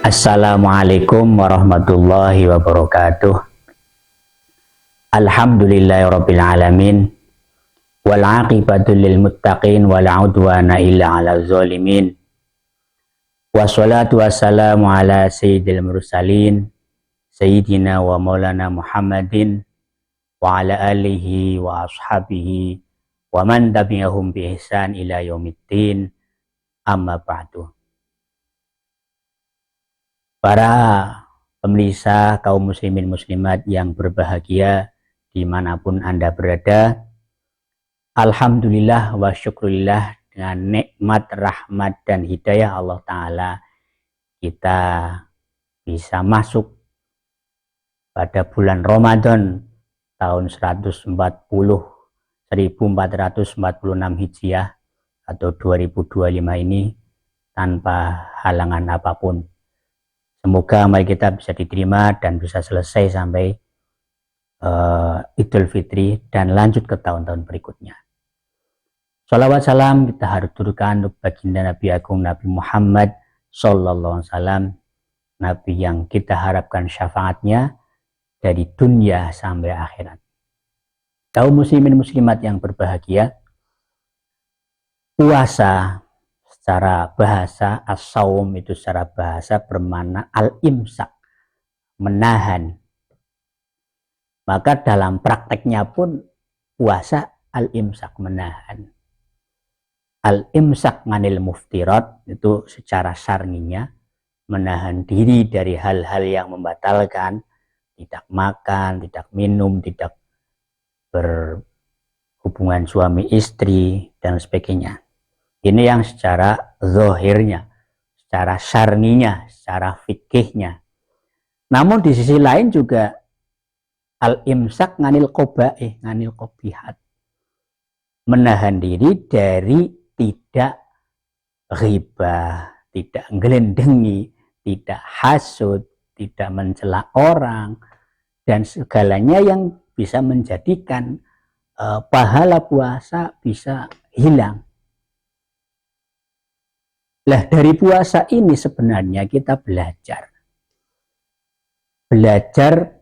Assalamualaikum warahmatullahi wabarakatuh. Alhamdulillahirabbil alamin. Wal 'aqibatu lil muttaqin wala 'udwana illa 'alal zalimin. Wassalatu wassalamu ala sayyidil mursalin sayyidina wa maulana Muhammadin wa ala alihi wa ashabihi wa man tabi'ahum bi ihsan ila yaumiddin. Amma ba'du. Para pemirsa kaum muslimin muslimat yang berbahagia dimanapun Anda berada, alhamdulillah wa syukurillah, dengan nikmat, rahmat, dan hidayah Allah Ta'ala kita bisa masuk pada bulan Ramadan tahun 1446 Hijriah atau 2025 ini tanpa halangan apapun. Semoga amal kita bisa diterima dan bisa selesai sampai Idul Fitri dan lanjut ke tahun-tahun berikutnya. Shalawat salam kita harus turunkan untuk baginda Nabi Agung Nabi Muhammad Sallallahu Alaihi Wasallam, Nabi yang kita harapkan syafaatnya dari dunia sampai akhirat. Kaum muslimin muslimat yang berbahagia, puasa secara bahasa, as-saum itu secara bahasa bermakna al-imsak, menahan. Maka dalam prakteknya pun puasa al-imsak, menahan. Al-imsak nganil muftirat itu secara syar'inya menahan diri dari hal-hal yang membatalkan, tidak makan, tidak minum, tidak berhubungan suami istri dan sebagainya. Ini yang secara zahirnya, secara syar'inya, secara fikihnya. Namun di sisi lain juga al-imsak nganil qabaih, nganil qabihat, menahan diri dari tidak ghibah, tidak ngelendengi, tidak hasud, tidak mencela orang, dan segalanya yang bisa menjadikan pahala puasa bisa hilang. Lah dari puasa ini sebenarnya kita belajar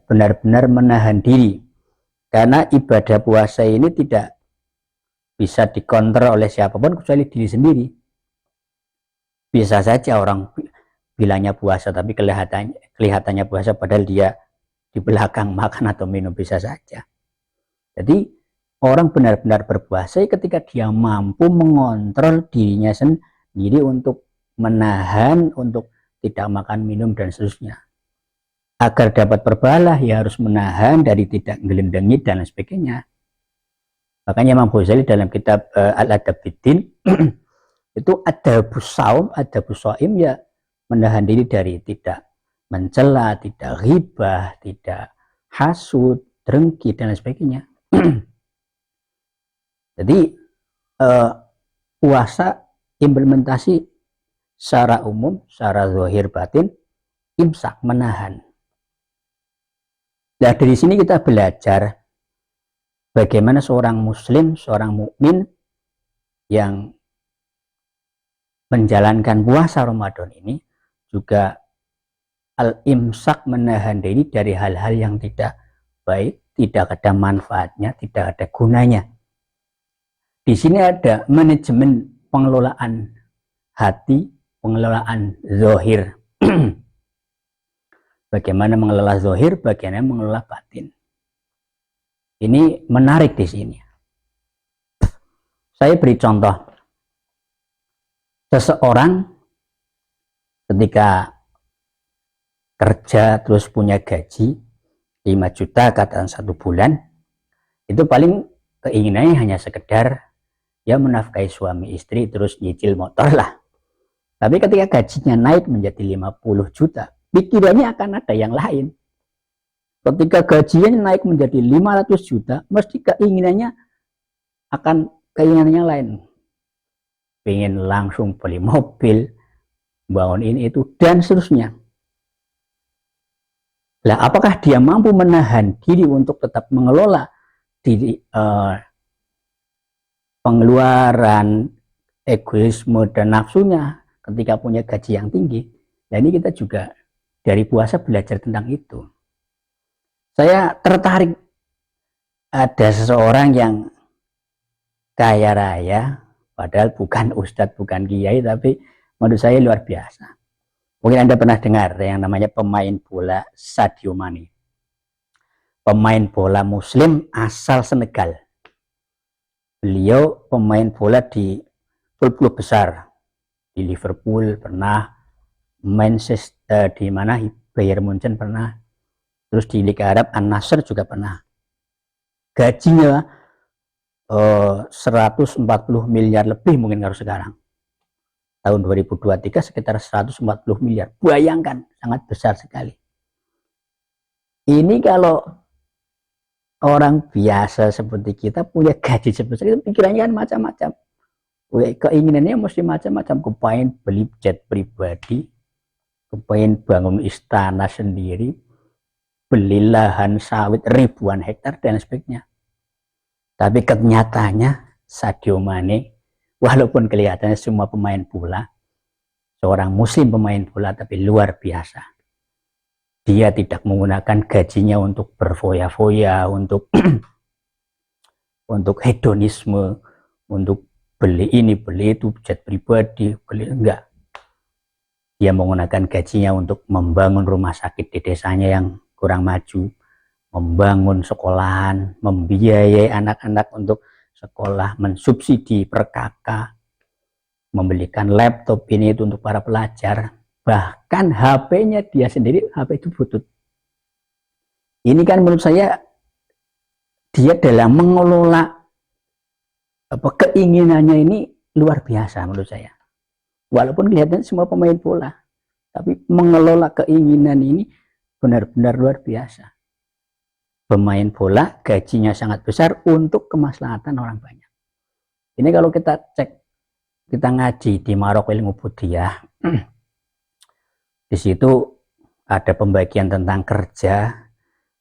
benar-benar menahan diri, karena ibadah puasa ini tidak bisa dikontrol oleh siapapun kecuali diri sendiri. Bisa saja orang bilangnya puasa tapi kelihatannya puasa padahal dia di belakang makan atau minum, bisa saja. Jadi orang benar-benar berpuasa ketika dia mampu mengontrol dirinya sendiri untuk menahan, untuk tidak makan, minum, dan seterusnya. Agar dapat berpahala, ya harus menahan dari tidak ngelendengi dan sebagainya. Makanya Imam Ghazali dalam kitab Al-Adab Bid-Din itu adabus saum, adabus shaim, ya menahan diri dari tidak mencela, tidak ghibah, tidak hasud, dengki, dan sebagainya. Jadi puasa implementasi secara umum, secara zahir batin, imsak, menahan. Nah dari sini kita belajar bagaimana seorang muslim, seorang mukmin yang menjalankan puasa Ramadan ini juga al-imsak, menahan diri dari hal-hal yang tidak baik, tidak ada manfaatnya, tidak ada gunanya. Di sini ada manajemen pengelolaan hati, pengelolaan zahir. Bagaimana mengelola zahir, bagaimana mengelola batin. Ini menarik di sini. Saya beri contoh. Seseorang ketika kerja terus punya gaji 5 juta katakan 1 bulan, itu paling keinginannya hanya sekedar ya menafkahi suami istri terus nyicil motor lah. Tapi ketika gajinya naik menjadi 50 juta, pikirannya akan ada yang lain. Ketika gajinya naik menjadi 500 juta, mesti keinginannya lain. Pengen langsung beli mobil, bangun ini itu, dan seterusnya. Lah, apakah dia mampu menahan diri untuk tetap mengelola diri, pengeluaran, egoisme, dan nafsunya ketika punya gaji yang tinggi? Dan ini kita juga dari puasa belajar tentang itu. Saya tertarik, ada seseorang yang kaya raya, padahal bukan ustadz, bukan kiai, tapi menurut saya luar biasa. Mungkin Anda pernah dengar yang namanya pemain bola Sadio Mane. Pemain bola muslim asal Senegal. Beliau pemain bola di klub-klub besar. Di Liverpool pernah, Manchester di mana, Bayern Munchen pernah, terus di Liga Arab An-Nasr juga pernah. Gajinya 140 miliar lebih mungkin kalau sekarang. Tahun 2023 sekitar 140 miliar. Bayangkan, sangat besar sekali. Ini kalau orang biasa seperti kita punya gaji sebesar itu, pikirannya kan macam-macam. Keinginannya mesti macam-macam. Kepengen beli jet pribadi, kepengen bangun istana sendiri, beli lahan sawit ribuan hektar dan sebagainya. Tapi kenyataannya Sadio Mane, walaupun kelihatannya semua pemain bola, seorang muslim pemain bola, tapi luar biasa. Dia tidak menggunakan gajinya untuk berfoya-foya, untuk untuk hedonisme, untuk beli ini, beli itu, jet pribadi, beli enggak. Dia menggunakan gajinya untuk membangun rumah sakit di desanya yang kurang maju, membangun sekolahan, membiayai anak-anak untuk sekolah, mensubsidi per kakak, membelikan laptop ini itu untuk para pelajar, bahkan HP-nya dia sendiri, HP itu butut. Ini kan menurut saya dia dalam mengelola keinginannya ini luar biasa menurut saya. Walaupun kelihatan semua pemain bola, tapi mengelola keinginan ini benar-benar luar biasa. Pemain bola gajinya sangat besar untuk kemaslahatan orang banyak. Ini kalau kita cek, kita ngaji di Marok Ilmu Budiah, di situ ada pembagian tentang kerja,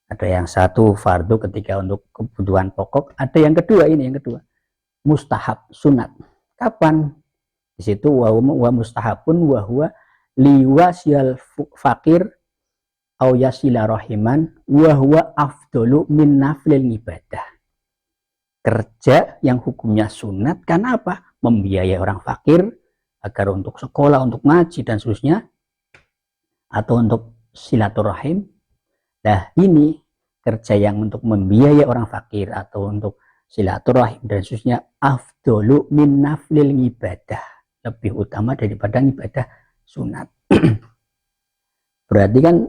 ada yang satu fardu ketika untuk kebutuhan pokok, ada yang kedua, ini yang kedua mustahab, sunat. Kapan? Di situ wa mustahabun wa huwa liwasil fakir au yasila rahiman wa huwa afdalu min naflil ibadah. Kerja yang hukumnya sunat, karena apa? Membiayai orang fakir agar untuk sekolah, untuk ngaji dan seterusnya, atau untuk silaturahim. Nah, ini kerja yang untuk membiayai orang fakir atau untuk silaturahim dan seterusnya, afdalu min naflil ibadah, lebih utama daripada ibadah sunat. Berarti kan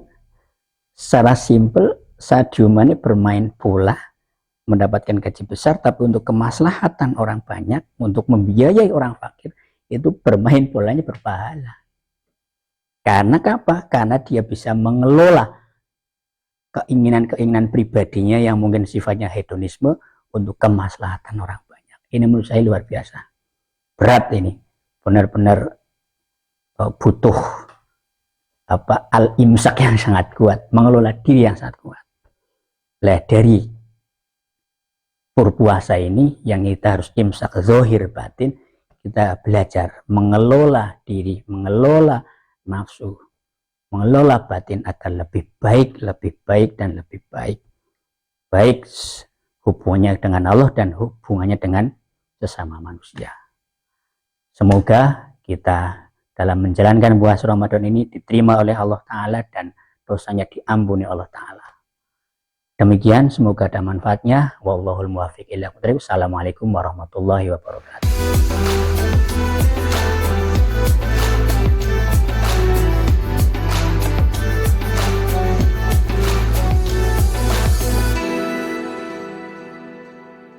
secara simpel Sadio Mane bermain bola, mendapatkan gaji besar, tapi untuk kemaslahatan orang banyak, untuk membiayai orang fakir, itu bermain bolanya berpahala. Karena apa? Karena dia bisa mengelola keinginan-keinginan pribadinya yang mungkin sifatnya hedonisme untuk kemaslahatan orang banyak. Ini menurut saya luar biasa. Berat ini. Benar-benar butuh al-imsak yang sangat kuat, mengelola diri yang sangat kuat. Lah dari berpuasa ini yang kita harus imsak zahir batin, kita belajar mengelola diri, mengelola nafsu, mengelola batin agar lebih baik dan lebih baik. Baik hubungannya dengan Allah dan hubungannya dengan sesama manusia. Semoga kita dalam menjalankan puasa Ramadan ini diterima oleh Allah Ta'ala dan dosanya diampuni Allah Ta'ala. Demikian, semoga ada manfaatnya. Wallahul muwaffiq ila aqwamit thoriq. Assalamualaikum warahmatullahi wabarakatuh.